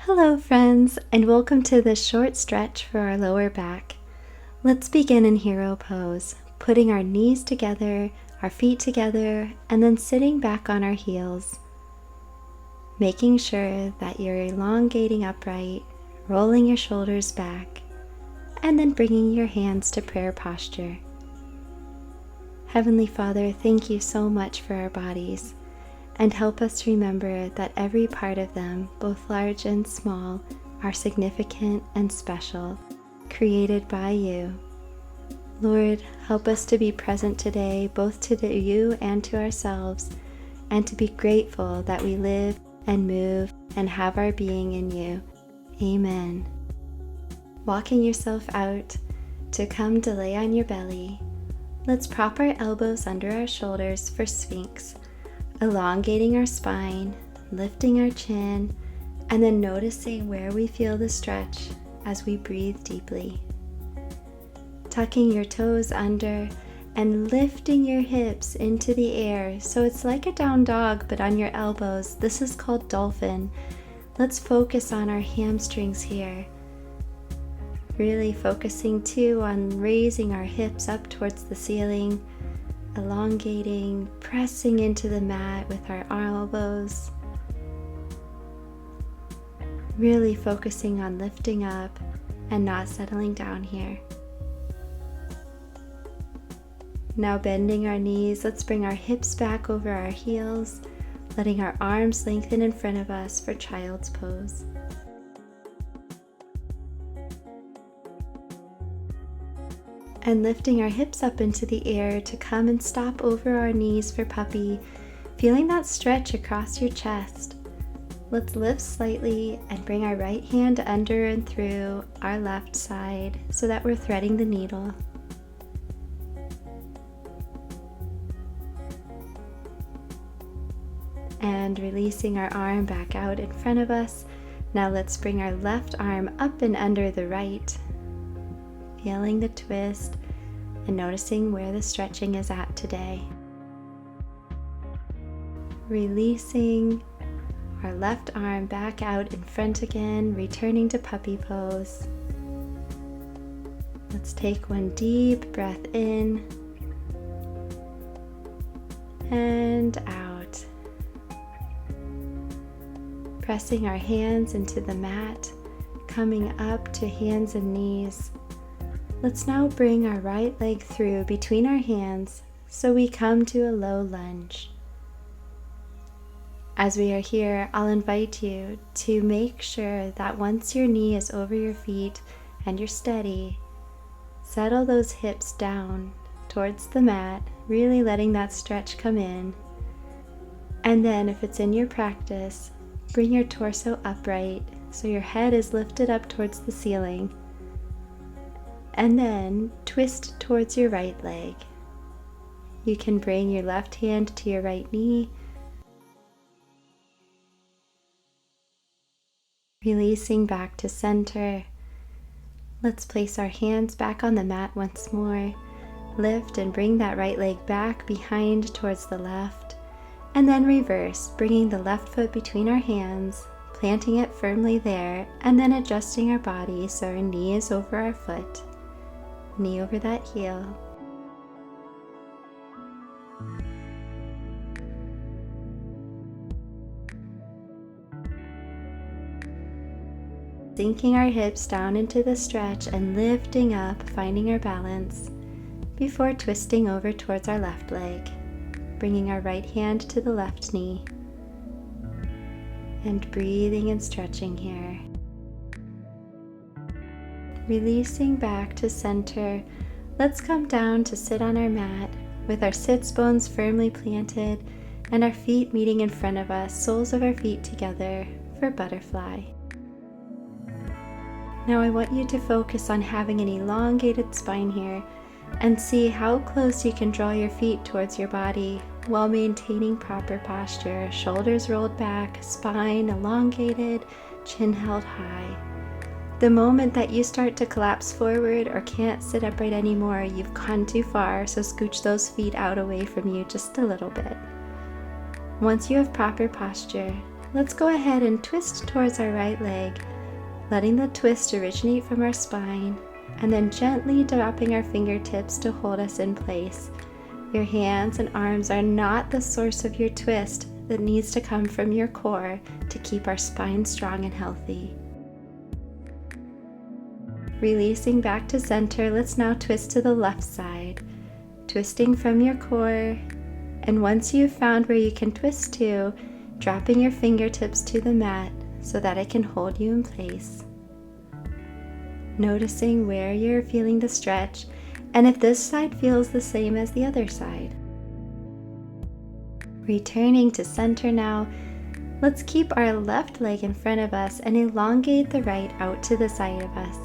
Hello friends, and welcome to this short stretch for our lower back. Let's begin in hero pose, putting our knees together, our feet together, and then sitting back on our heels. Making sure that you're elongating upright, rolling your shoulders back, and then bringing your hands to prayer posture. Heavenly Father, thank you so much for our bodies. And help us remember that every part of them, both large and small, are significant and special, created by you. Lord, help us to be present today, both to you and to ourselves, and to be grateful that we live and move and have our being in you. Amen. Walking yourself out to come to lay on your belly, let's prop our elbows under our shoulders for Sphinx. Elongating our spine, lifting our chin, and then noticing where we feel the stretch as we breathe deeply. Tucking your toes under and lifting your hips into the air so it's like a down dog but on your elbows. This is called Dolphin. Let's focus on our hamstrings here. Really focusing too on raising our hips up towards the ceiling, elongating, pressing into the mat with our elbows. Really focusing on lifting up and not settling down here. Now bending our knees, let's bring our hips back over our heels, letting our arms lengthen in front of us for child's pose. And lifting our hips up into the air to come and stop over our knees for puppy, feeling that stretch across your chest. Let's lift slightly and bring our right hand under and through our left side so that we're threading the needle. And releasing our arm back out in front of us. Now let's bring our left arm up and under the right. Feeling the twist and noticing where the stretching is at today. Releasing our left arm back out in front again, returning to puppy pose. Let's take one deep breath in and out. Pressing our hands into the mat, coming up to hands and knees. Let's now bring our right leg through between our hands so we come to a low lunge. As we are here, I'll invite you to make sure that once your knee is over your feet and you're steady, settle those hips down towards the mat, really letting that stretch come in. And then if it's in your practice, bring your torso upright so your head is lifted up towards the ceiling. And then twist towards your right leg. You can bring your left hand to your right knee, releasing back to center. Let's place our hands back on the mat once more. Lift and bring that right leg back behind towards the left, and then reverse, bringing the left foot between our hands, planting it firmly there, and then adjusting our body so our knee is over our foot. Knee over that heel. Sinking our hips down into the stretch and lifting up, finding our balance before twisting over towards our left leg, bringing our right hand to the left knee and breathing and stretching here. Releasing back to center, let's come down to sit on our mat with our sits bones firmly planted and our feet meeting in front of us, soles of our feet together for butterfly. Now I want you to focus on having an elongated spine here and see how close you can draw your feet towards your body while maintaining proper posture, shoulders rolled back, spine elongated, chin held high. The moment that you start to collapse forward or can't sit upright anymore, you've gone too far, so scooch those feet out away from you just a little bit. Once you have proper posture, let's go ahead and twist towards our right leg, letting the twist originate from our spine, and then gently dropping our fingertips to hold us in place. Your hands and arms are not the source of your twist. That needs to come from your core to keep our spine strong and healthy. Releasing back to center, let's now twist to the left side, twisting from your core, and once you've found where you can twist to, dropping your fingertips to the mat so that it can hold you in place. Noticing where you're feeling the stretch, and if this side feels the same as the other side. Returning to center now, let's keep our left leg in front of us and elongate the right out to the side of us.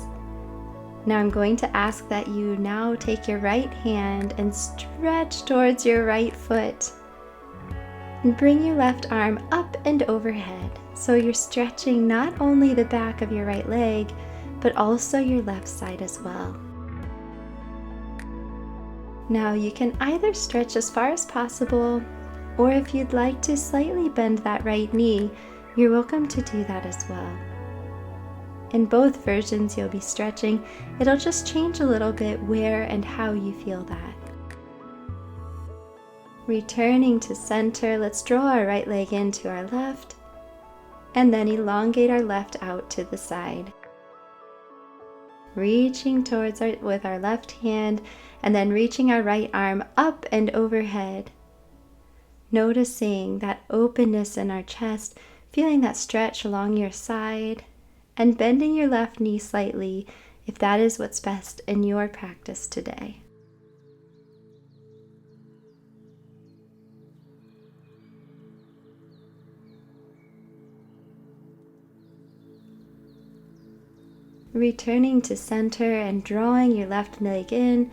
Now I'm going to ask that you now take your right hand and stretch towards your right foot. And bring your left arm up and overhead, so you're stretching not only the back of your right leg, but also your left side as well. Now you can either stretch as far as possible, or if you'd like to slightly bend that right knee, you're welcome to do that as well. In both versions you'll be stretching, it'll just change a little bit where and how you feel that. Returning to center, let's draw our right leg into our left, and then elongate our left out to the side. Reaching towards with our left hand, and then reaching our right arm up and overhead. Noticing that openness in our chest, feeling that stretch along your side, and bending your left knee slightly if that is what's best in your practice today. Returning to center and drawing your left leg in,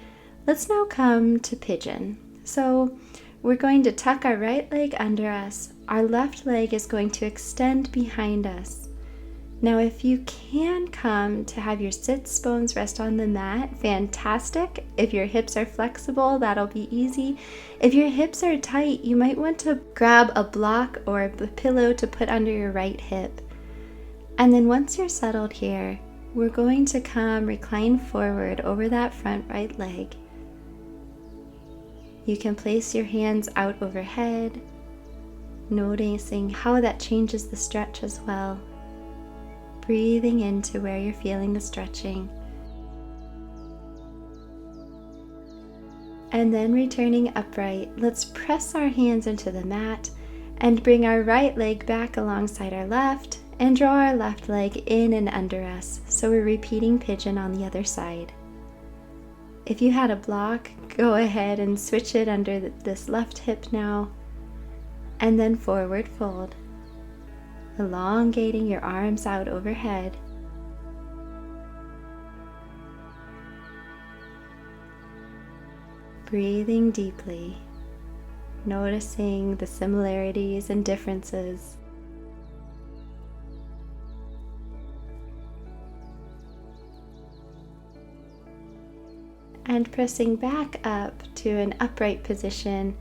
let's now come to Pigeon. So we're going to tuck our right leg under us. Our left leg is going to extend behind us. Now if you can come to have your sits bones rest on the mat, fantastic. If your hips are flexible, that'll be easy. If your hips are tight, you might want to grab a block or a pillow to put under your right hip. And then once you're settled here, we're going to come recline forward over that front right leg. You can place your hands out overhead, noticing how that changes the stretch as well. Breathing into where you're feeling the stretching. And then returning upright, let's press our hands into the mat and bring our right leg back alongside our left and draw our left leg in and under us. So we're repeating Pigeon on the other side. If you had a block, go ahead and switch it under this left hip now, and then forward fold, elongating your arms out overhead. Breathing deeply, noticing the similarities and differences. And pressing back up to an upright position,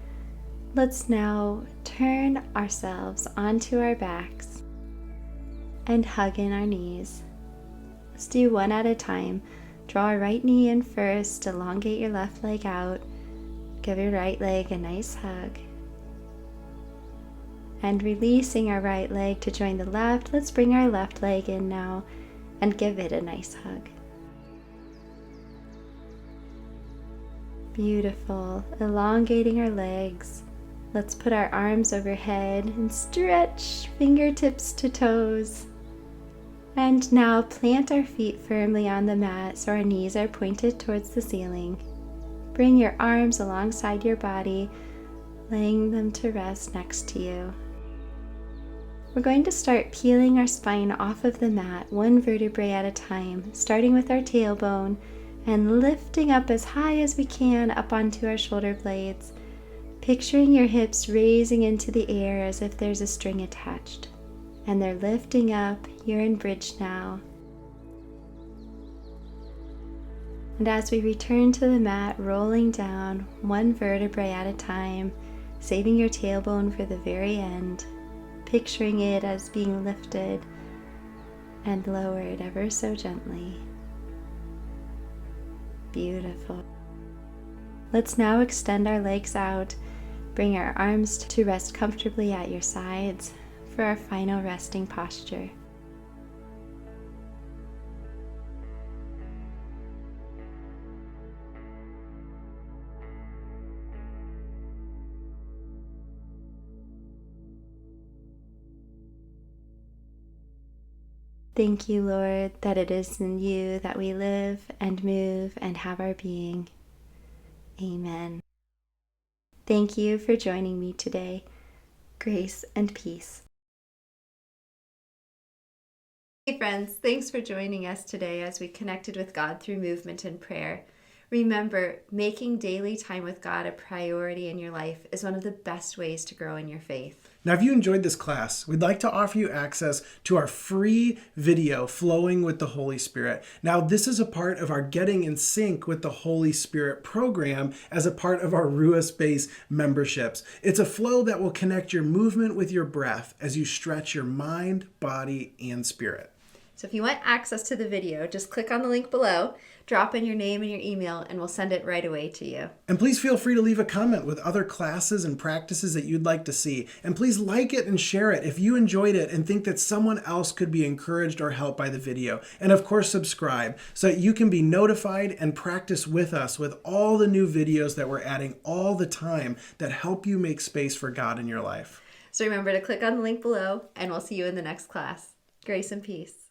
let's now turn ourselves onto our backs and hug in our knees. Let's do one at a time. Draw our right knee in first, elongate your left leg out, give your right leg a nice hug. And releasing our right leg to join the left, let's bring our left leg in now and give it a nice hug. Beautiful. Elongating our legs. Let's put our arms overhead and stretch fingertips to toes. And now plant our feet firmly on the mat so our knees are pointed towards the ceiling. Bring your arms alongside your body, laying them to rest next to you. We're going to start peeling our spine off of the mat, one vertebrae at a time, starting with our tailbone and lifting up as high as we can up onto our shoulder blades, picturing your hips raising into the air as if there's a string attached. And they're lifting up. You're in bridge now. And as we return to the mat, rolling down one vertebrae at a time, saving your tailbone for the very end. picturing it as being lifted and lowered ever so gently. Beautiful. Let's now extend our legs out, bring our arms to rest comfortably at your sides for our final resting posture. Thank you, Lord, that it is in you that we live and move and have our being. Amen. Thank you for joining me today. Grace and peace. Hey friends, thanks for joining us today as we connected with God through movement and prayer. Remember, making daily time with God a priority in your life is one of the best ways to grow in your faith. Now, if you enjoyed this class, we'd like to offer you access to our free video, Flowing with the Holy Spirit. Now, this is a part of our Getting in Sync with the Holy Spirit program as a part of our Ruah Space memberships. It's a flow that will connect your movement with your breath as you stretch your mind, body, and spirit. So if you want access to the video, just click on the link below, drop in your name and your email, and we'll send it right away to you. And please feel free to leave a comment with other classes and practices that you'd like to see. And please like it and share it if you enjoyed it and think that someone else could be encouraged or helped by the video. And of course, subscribe so that you can be notified and practice with us with all the new videos that we're adding all the time that help you make space for God in your life. So remember to click on the link below, and we'll see you in the next class. Grace and peace.